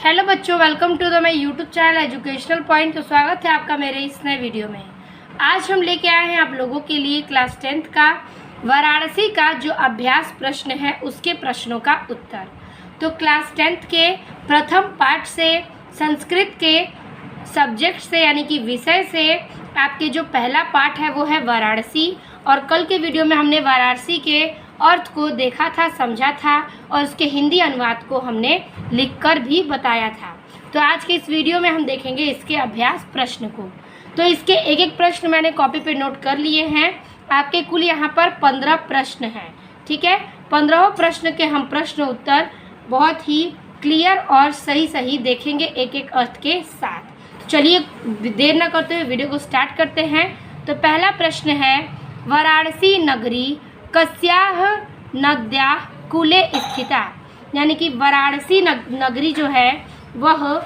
Hello बच्चों, welcome to the my YouTube channel educational point. तो स्वागत है आपका मेरे इस नए वीडियो में। आज हम लेके आए हैं आप लोगों के लिए क्लास 10th का वाराणसी का जो अभ्यास प्रश्न है उसके प्रश्नों का उत्तर। तो क्लास 10th के प्रथम पाठ से संस्कृत के सब्जेक्ट से यानी कि विषय से आपके जो पहला पाठ है वो है वाराणसी। और कल के वीडियो में हमने वाराणसी के अर्थ को देखा था, समझा था और उसके हिंदी अनुवाद को हमने लिखकर भी बताया था। तो आज के इस वीडियो में हम देखेंगे इसके अभ्यास प्रश्न को। तो इसके एक एक प्रश्न मैंने कॉपी पे नोट कर लिए हैं। आपके कुल यहाँ पर 15 प्रश्न हैं, ठीक है। 15 प्रश्न के हम प्रश्न उत्तर बहुत ही क्लियर और सही देखेंगे एक एक अर्थ के साथ। तो चलिए देर न करते हुए वीडियो को स्टार्ट करते हैं। तो पहला प्रश्न है, वाराणसी नगरी कस्याः नद्याः कूले स्थिता, यानी कि वाराणसी नगरी जो है वह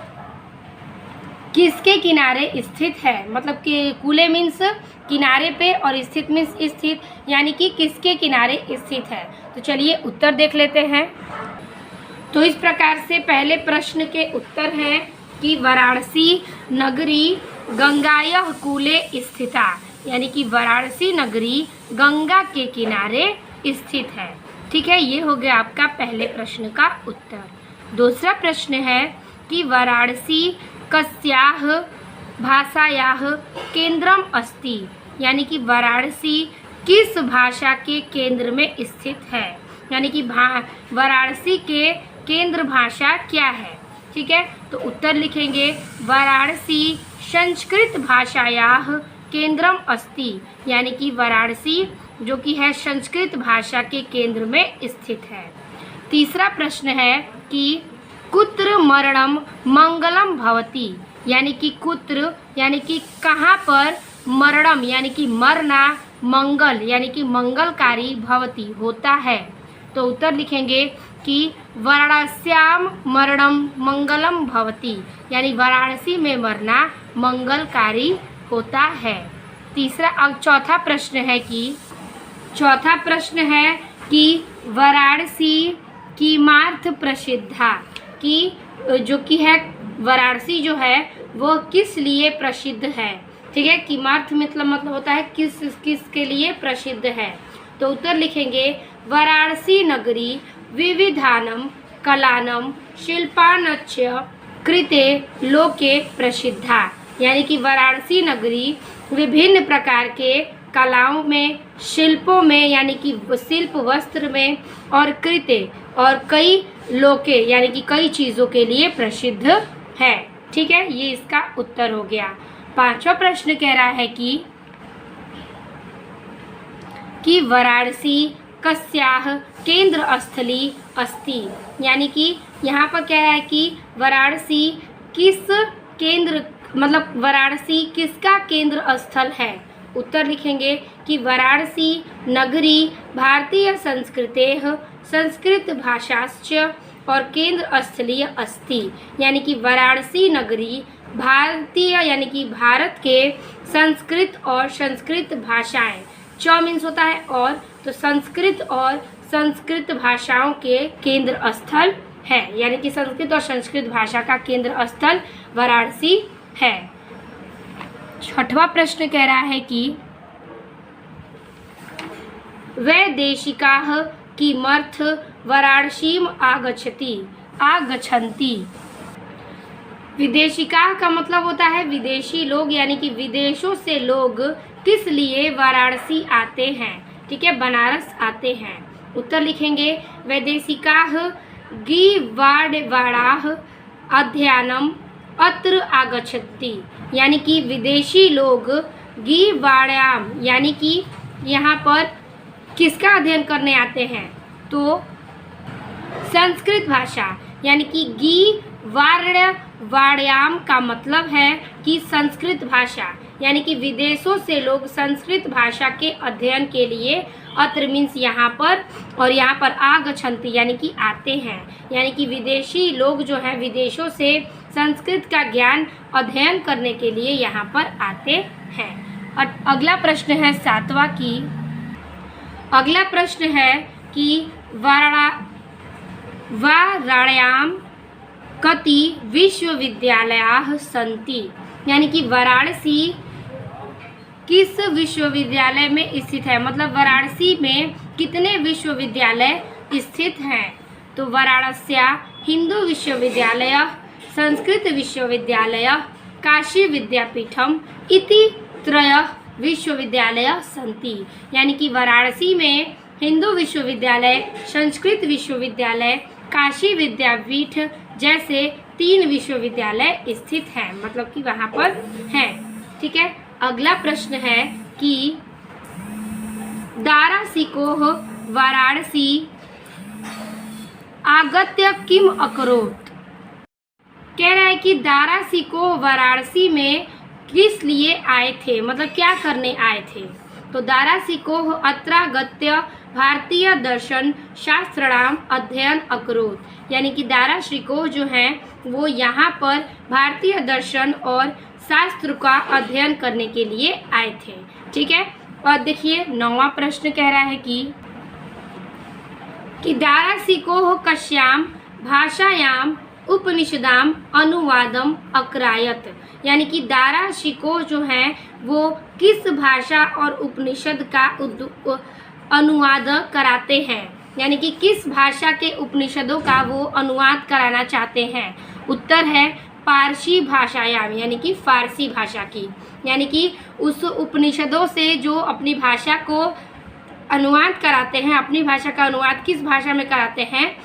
किसके किनारे स्थित है। मतलब कि कूले मीन्स किनारे पे और स्थित मीन्स स्थित, यानी कि किसके किनारे स्थित है। तो चलिए उत्तर देख लेते हैं। तो इस प्रकार से पहले प्रश्न के उत्तर हैं कि वाराणसी नगरी गंगायाः कूले स्थिता, यानी कि वाराणसी नगरी गंगा के किनारे स्थित है, ठीक है। ये हो गया आपका पहले प्रश्न का उत्तर। दूसरा प्रश्न है कि वाराणसी कस्याः भाषायाः केंद्रम अस्ति, यानी कि वाराणसी किस भाषा के केंद्र में स्थित है, यानी कि वाराणसी के केंद्र भाषा क्या है, ठीक है। तो उत्तर लिखेंगे वाराणसी संस्कृत भाषायाः केंद्रम अस्ति, यानी कि वाराणसी जो कि है संस्कृत भाषा के केंद्र में स्थित है। तीसरा प्रश्न है कि कुत्र मरणम मंगलम भवति, यानी कि कुत्र यानी कि कहाँ पर, मरणम यानी कि मरना, मंगल यानी कि मंगलकारी, भवति होता है। तो उत्तर लिखेंगे कि वाराणस्याम मरणम मंगलम भवति, यानी वाराणसी में मरना मंगलकारी होता है। चौथा प्रश्न है कि वाराणसी किमार्थ प्रसिद्धा, कि जो कि है वाराणसी जो है वो किस लिए प्रसिद्ध है, ठीक है। किमार्थ मतलब होता है किस के लिए प्रसिद्ध है। तो उत्तर लिखेंगे वाराणसी नगरी विविधानम कलानम शिल्पानच्च कृते लोके प्रसिद्धा, यानी कि वाराणसी नगरी विभिन्न प्रकार के कलाओं में, शिल्पों में यानी कि शिल्प वस्त्र में, और कृते और कई लोके यानी कि कई चीज़ों के लिए प्रसिद्ध है, ठीक है। ये इसका उत्तर हो गया। पांचवा प्रश्न कह रहा है कि वाराणसी कस्याः केंद्र स्थली अस्ति, यानी कि यहाँ पर कह रहा है कि वाराणसी किस केंद्र मतलब वाराणसी किसका केंद्र स्थल है। उत्तर लिखेंगे कि वाराणसी नगरी भारतीय संस्कृतेः संस्कृत भाषाश्च और केंद्र स्थलीय अस्ति, यानी कि वाराणसी नगरी भारतीय यानी कि भारत के संस्कृत और संस्कृत भाषाएं, मीन्स होता है और, तो संस्कृत और संस्कृत भाषाओं के केंद्र स्थल है, यानी कि संस्कृत और संस्कृत भाषा का केंद्र स्थल वाराणसी है। छठवां प्रश्न कह रहा है कि वैदेशिकाः किमर्थ वाराणसीम आगच्छन्ति। विदेशिका का मतलब होता है विदेशी लोग, यानी कि विदेशों से लोग किस लिए वाराणसी आते हैं, ठीक है, बनारस आते हैं। उत्तर लिखेंगे वैदेशिकाः गीवाड़वाड़ाः अध्ययनम अत्र आगच्छन्ति, यानी कि विदेशी लोग गीवाड़याम यानी कि यहाँ पर किसका अध्ययन करने आते हैं, तो संस्कृत भाषा, यानी कि गीवाड़याम का मतलब है कि संस्कृत भाषा, यानी कि विदेशों से लोग संस्कृत भाषा के अध्ययन के लिए, अत्र मीन्स यहाँ पर, और यहाँ पर आगच्छन्ति यानी कि आते हैं, यानी कि विदेशी लोग जो हैं विदेशों से संस्कृत का ज्ञान अध्ययन करने के लिए यहाँ पर आते हैं। और अगला प्रश्न है सातवां की, अगला प्रश्न है कि वाराणयाम कति विश्वविद्यालयाः सन्ति, यानी कि वाराणसी किस विश्वविद्यालय में स्थित है, मतलब वाराणसी में कितने विश्वविद्यालय स्थित हैं। तो वाराणस्या हिंदू विश्वविद्यालय, संस्कृत विश्वविद्यालय, काशी विद्यापीठम इति त्रयः विश्वविद्यालय सन्ति, यानी कि वाराणसी में हिंदू विश्वविद्यालय, संस्कृत विश्वविद्यालय, काशी विद्यापीठ जैसे 3 विश्वविद्यालय स्थित हैं, मतलब कि वहाँ पर हैं। ठीक है, अगला प्रश्न है कि दारासिकोह वाराणसी आगत्य किम अकरोत्। कह रहा है कि दारासिकोह वाराणसी में किस लिए आए थे, मतलब क्या करने आए थे। तो दारासिकोह अत्रागत्य भारतीय दर्शन शास्त्राणाम अध्ययन अकरोत्, यानी कि दारासिकोह जो हैं वो यहाँ पर भारतीय दर्शन और शास्त्र का अध्ययन करने के लिए आए थे। ठीक है, और देखिए 9वां प्रश्न कह रहा है कि दारासिकोह कस्याम भाषायाम उपनिषदाम अनुवादम अकरायत, यानी कि दारासिकोह जो हैं वो किस भाषा और उपनिषद का अनुवाद कराते हैं, यानी कि किस भाषा के उपनिषदों का वो अनुवाद कराना चाहते हैं। उत्तर है पारसी भाषायाम, यानी कि फारसी भाषा की, यानी कि उस उपनिषदों से जो अपनी भाषा को अनुवाद कराते हैं, अपनी भाषा का अनुवाद किस भाषा में कराते हैं,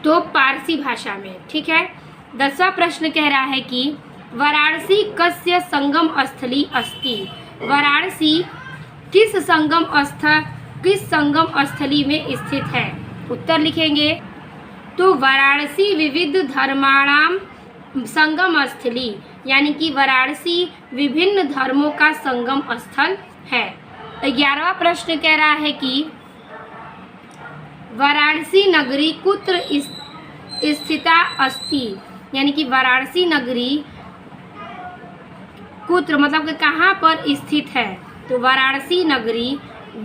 तो पारसी भाषा में। ठीक है, 10वां प्रश्न कह रहा है कि वाराणसी कस्य संगम स्थली अस्ति, वाराणसी किस संगम स्थली में स्थित है। उत्तर लिखेंगे तो वाराणसी विविध धर्माणाम संगम स्थली, यानी कि वाराणसी विभिन्न धर्मों का संगम स्थल है। 11वां प्रश्न कह रहा है कि वाराणसी नगरी कुत्र स्थिता अस्ति, यानी कि वाराणसी नगरी कुत्र मतलब कि कहाँ पर स्थित है। तो वाराणसी नगरी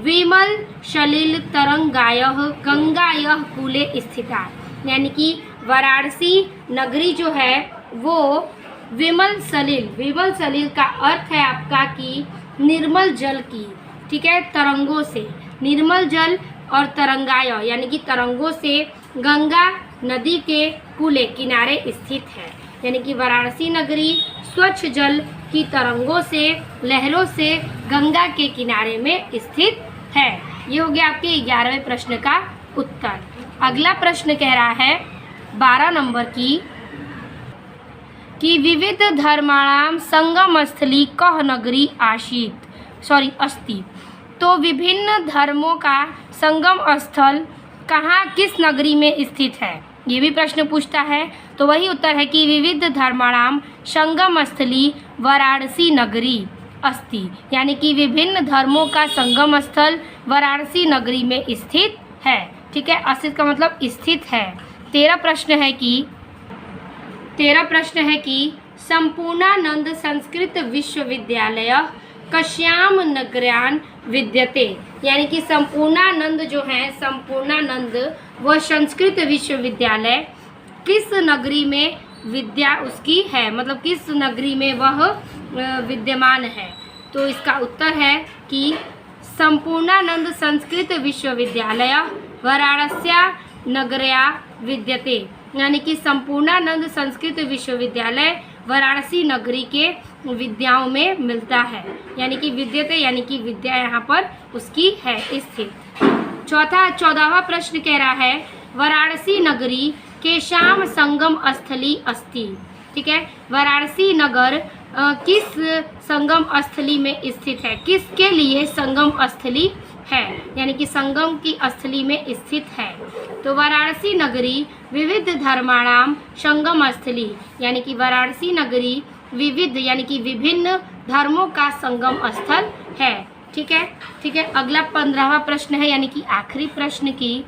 विमल सलिल तरंगायः गंगायः कूले स्थिता, यानी कि वाराणसी नगरी जो है वो विमल सलिल का अर्थ है आपका कि निर्मल जल की, ठीक है, तरंगों से, निर्मल जल और तरंगाय यानी कि तरंगों से गंगा नदी के कूले किनारे स्थित है, यानी कि वाराणसी नगरी स्वच्छ जल की तरंगों से, लहरों से गंगा के किनारे में स्थित है। ये हो गया आपके 11वें प्रश्न का उत्तर। अगला प्रश्न कह रहा है 12 नंबर कि विविध धर्माणाम संगम स्थली कह नगरी अस्ति। तो विभिन्न धर्मों का संगम स्थल कहाँ किस नगरी में स्थित है, ये भी प्रश्न पूछता है। तो वही उत्तर है कि विविध धर्माणाम संगम स्थली वाराणसी नगरी अस्ति, यानी कि विभिन्न धर्मों का संगम स्थल वाराणसी नगरी में स्थित है। ठीक है, अस्तित्व का मतलब स्थित है। 13 प्रश्न है कि संपूर्णानंद संस्कृत विश्वविद्यालय कश्याम नगरान विद्यते, यानी कि संपूर्णानंद जो है, संपूर्णानंद वह संस्कृत विश्वविद्यालय किस नगरी में विद्या उसकी है, मतलब किस नगरी में वह विद्यमान है। तो इसका उत्तर है कि संपूर्णानंद संस्कृत विश्वविद्यालय वाराणस्या नगरया विद्यते, यानी कि संपूर्णानंद संस्कृत विश्वविद्यालय वाराणसी नगरी के विद्याओं में मिलता है, यानी कि विद्यते यानी कि विद्या यहाँ पर उसकी है स्थित। 14वां प्रश्न कह रहा है वाराणसी नगरी के शाम संगम स्थली अस्ति। ठीक है, वाराणसी नगर किस संगम स्थली में स्थित है, किसके लिए संगम स्थली है, यानी कि संगम की स्थली में स्थित है। तो वाराणसी नगरी विविध धर्माणाम संगम स्थली, यानी कि वाराणसी नगरी विविध यानी कि विभिन्न धर्मों का संगम स्थल है। ठीक है। अगला 15वां प्रश्न है, यानी कि आखिरी प्रश्न की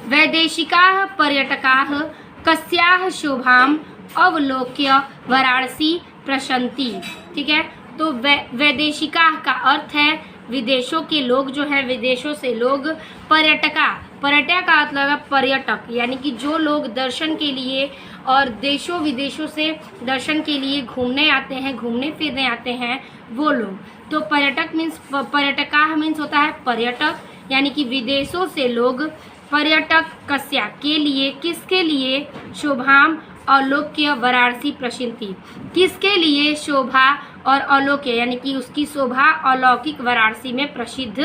वैदेशिकाः पर्यटकाः कस्याः शोभाम् अवलोक्य वाराणसी प्रशंति। ठीक है, तो वैदेशिका का अर्थ है विदेशों के लोग जो है, विदेशों से लोग, पर्यटका पर्यटक का मतलब है पर्यटक, यानी कि जो लोग दर्शन के लिए और देशों विदेशों से दर्शन के लिए घूमने आते हैं, घूमने फिरने आते हैं, वो लोग। तो पर्यटक मीन्स, पर्यटका मीन्स होता है पर्यटक, यानी कि विदेशों से लोग पर्यटक कस्या के लिए, किसके लिए, शोभाम अलौक्य वाराणसी प्रसिद्ध थी, किसके लिए शोभा और अलौक्य यानी कि उसकी शोभा अलौकिक वाराणसी में प्रसिद्ध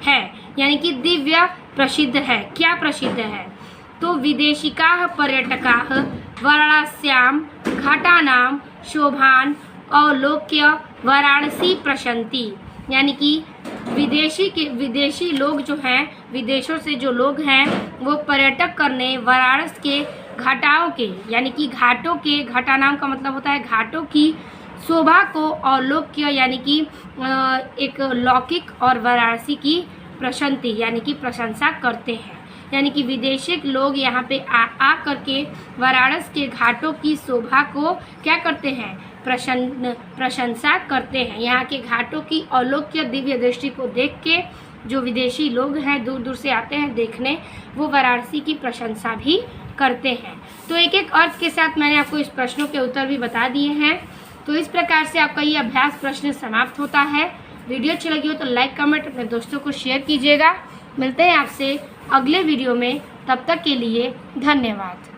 है, यानी कि दिव्य प्रसिद्ध है। क्या प्रसिद्ध है? तो विदेशिका पर्यटका वाराणस्याम घाटानाम शोभान अवलोक्य वाराणसी प्रशंति, यानी कि विदेशी लोग जो हैं, विदेशों से जो लोग हैं, वो पर्यटक करने वाराणसी के घाटाओं के, यानी कि घाटों के, घाटा नाम का मतलब होता है घाटों की शोभा को अवलोक्य यानी कि एक लौकिक और वाराणसी की प्रशंति यानी कि प्रशंसा करते हैं। यानी कि विदेशी लोग यहाँ पे आ करके वाराणसी के घाटों की शोभा को क्या करते हैं? प्रशंसा करते हैं। यहाँ के घाटों की अलौक्य दिव्य दृष्टि को देख के जो विदेशी लोग हैं, दूर दूर से आते हैं देखने, वो वाराणसी की प्रशंसा भी करते हैं। तो एक एक अर्थ के साथ मैंने आपको इस प्रश्नों के उत्तर भी बता दिए हैं। तो इस प्रकार से आपका ये अभ्यास प्रश्न समाप्त होता है। वीडियो अच्छी लगी हो तो लाइक, कमेंट, अपने दोस्तों को शेयर कीजिएगा। मिलते हैं आपसे अगले वीडियो में, तब तक के लिए धन्यवाद।